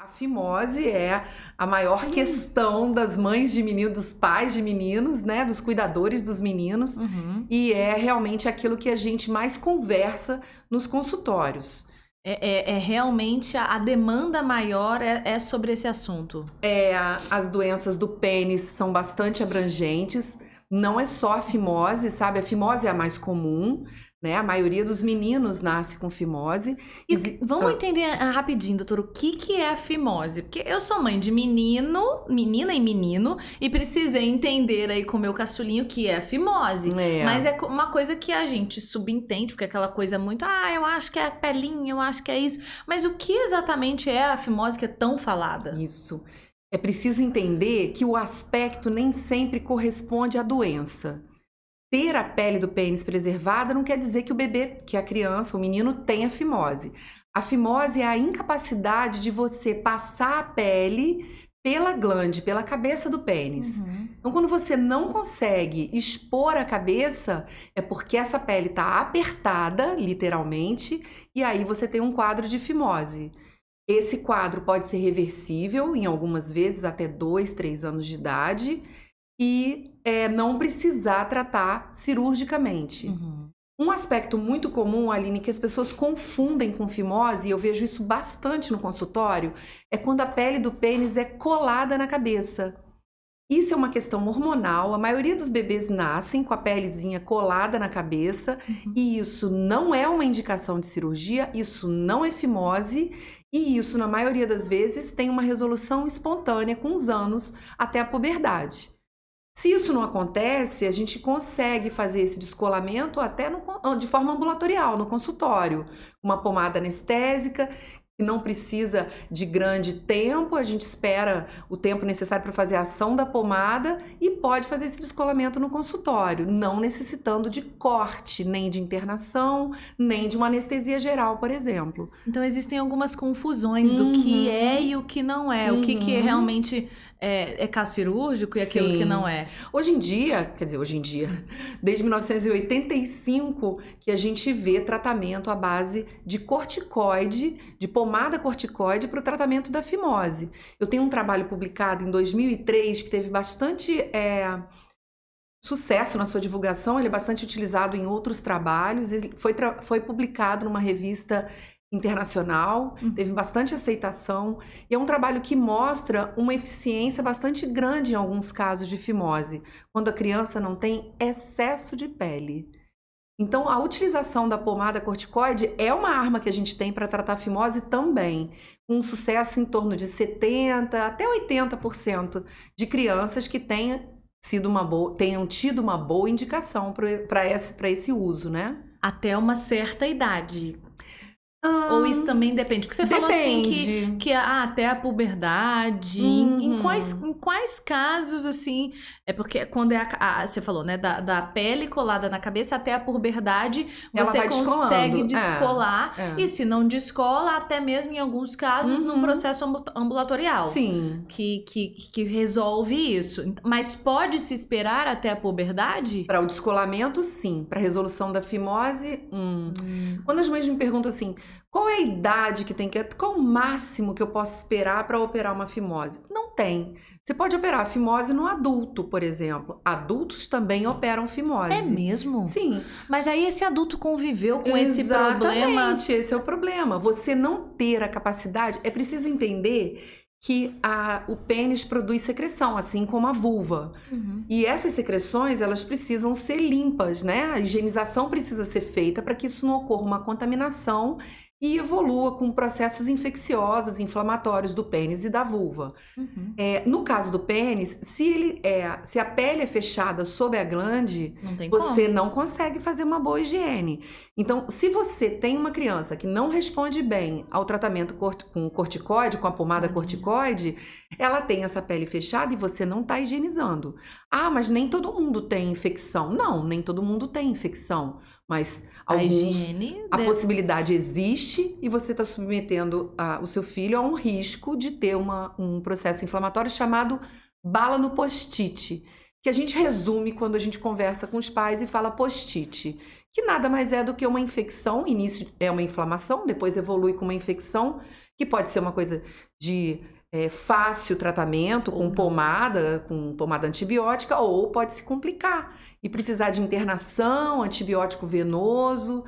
A fimose é a maior questão das mães de meninos, dos pais de meninos, né? Dos cuidadores dos meninos. Uhum. E é realmente aquilo que a gente mais conversa nos consultórios. É realmente a demanda maior é sobre esse assunto. As doenças do pênis são bastante abrangentes. Não é só a fimose, sabe? A fimose é a mais comum, né? A maioria dos meninos nasce com fimose. Vamos entender rapidinho, doutor, o que é a fimose? Porque eu sou mãe de menina e menino, e precisei entender aí com o meu caçulinho o que é a fimose. Mas é uma coisa que a gente subentende, fica aquela coisa muito, eu acho que é a pelinha, eu acho que é isso. Mas o que exatamente é a fimose que é tão falada? Isso. É preciso entender que o aspecto nem sempre corresponde à doença. Ter a pele do pênis preservada não quer dizer que o bebê, que a criança, o menino tenha fimose. A fimose é a incapacidade de você passar a pele pela glande, pela cabeça do pênis. Uhum. Então, quando você não consegue expor a cabeça, é porque essa pele está apertada, literalmente, e aí você tem um quadro de fimose. Esse quadro pode ser reversível, em algumas vezes até 2, 3 anos de idade, e não precisar tratar cirurgicamente. Uhum. Um aspecto muito comum, Aline, que as pessoas confundem com fimose, e eu vejo isso bastante no consultório, é quando a pele do pênis é colada na cabeça. Isso é uma questão hormonal, a maioria dos bebês nascem com a pelezinha colada na cabeça, e isso não é uma indicação de cirurgia, isso não é fimose, e isso, na maioria das vezes, tem uma resolução espontânea com os anos até a puberdade. Se isso não acontece, a gente consegue fazer esse descolamento até de forma ambulatorial, no consultório. Uma pomada anestésica, que não precisa de grande tempo, a gente espera o tempo necessário para fazer a ação da pomada e pode fazer esse descolamento no consultório, não necessitando de corte, nem de internação, nem de uma anestesia geral, por exemplo. Então existem algumas confusões do que é e o que não é. O que é realmente caso cirúrgico e aquilo que não é. Hoje em dia, desde 1985 que a gente vê tratamento à base de corticoide, de pomada corticoide para o tratamento da fimose. Eu tenho um trabalho publicado em 2003 que teve bastante sucesso na sua divulgação, ele é bastante utilizado em outros trabalhos, ele foi publicado numa revista internacional, teve bastante aceitação, e é um trabalho que mostra uma eficiência bastante grande em alguns casos de fimose, quando a criança não tem excesso de pele. Então, a utilização da pomada corticoide é uma arma que a gente tem para tratar a fimose também, com um sucesso em torno de 70% até 80% de crianças que tenham tido uma boa indicação para esse uso, né? Até uma certa idade. Ou isso também depende? Porque você falou assim que até a puberdade, em quais casos, assim, é porque quando você falou, né, da pele colada na cabeça até a puberdade, você consegue descolar, e se não descola, até mesmo em alguns casos, num processo ambulatorial. Sim. Que resolve isso. Mas pode se esperar até a puberdade? Para o descolamento, sim. Para a resolução da fimose, Quando as mães me perguntam assim, qual é a idade que tem que... Qual o máximo que eu posso esperar para operar uma fimose? Não tem. Você pode operar a fimose no adulto, por exemplo. Adultos também operam fimose. É mesmo? Sim. Mas aí esse adulto conviveu com esse problema... Exatamente, esse é o problema. Você não ter a capacidade... É preciso entender que o pênis produz secreção, assim como a vulva. E essas secreções, elas precisam ser limpas, né? A higienização precisa ser feita para que isso não ocorra uma contaminação e evolua com processos infecciosos, inflamatórios do pênis e da vulva. No caso do pênis, se a pele é fechada sob a glande, você não consegue fazer uma boa higiene. Então, se você tem uma criança que não responde bem ao tratamento com corticoide, com a pomada corticoide, ela tem essa pele fechada e você não está higienizando. Mas nem todo mundo tem infecção. Não, nem todo mundo tem infecção. Mas a possibilidade existe e você está submetendo o seu filho a um risco de ter um processo inflamatório chamado bala no post-it, que a gente resume quando a gente conversa com os pais e fala post-it, que nada mais é do que uma infecção, início é uma inflamação, depois evolui com uma infecção, que pode ser uma coisa de fácil tratamento com pomada antibiótica, ou pode se complicar e precisar de internação, antibiótico venoso.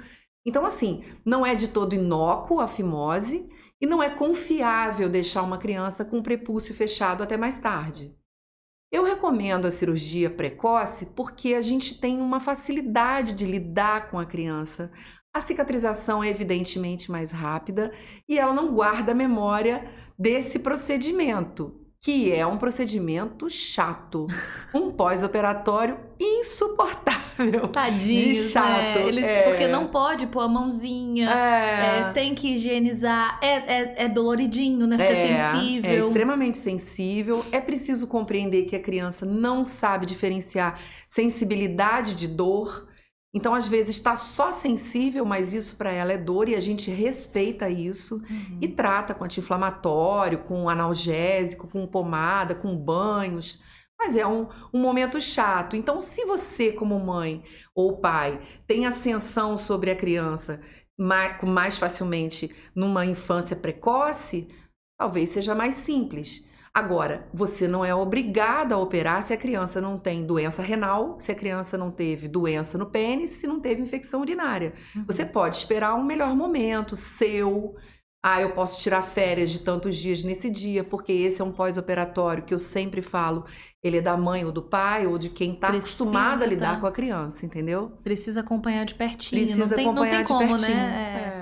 Então, assim, não é de todo inócuo a fimose e não é confiável deixar uma criança com o prepúcio fechado até mais tarde. Eu recomendo a cirurgia precoce porque a gente tem uma facilidade de lidar com a criança. A cicatrização é evidentemente mais rápida e ela não guarda a memória desse procedimento, que é um procedimento chato, um pós-operatório insuportável. Tadinhos, de chato. Porque não pode pôr a mãozinha, tem que higienizar, é doloridinho, né? Fica sensível. É extremamente sensível. É preciso compreender que a criança não sabe diferenciar sensibilidade de dor. Então, às vezes, está só sensível, mas isso para ela é dor e a gente respeita isso e trata com anti-inflamatório, com analgésico, com pomada, com banhos. Mas é um momento chato. Então, se você, como mãe ou pai, tem ascensão sobre a criança mais facilmente numa infância precoce, talvez seja mais simples. Agora, você não é obrigado a operar se a criança não tem doença renal, se a criança não teve doença no pênis, se não teve infecção urinária. Você pode esperar um melhor momento seu. Eu posso tirar férias de tantos dias nesse dia, porque esse é um pós-operatório que eu sempre falo, ele é da mãe ou do pai, ou de quem está acostumado a lidar com a criança, entendeu? Precisa acompanhar de pertinho. Precisa acompanhar de pertinho. Né?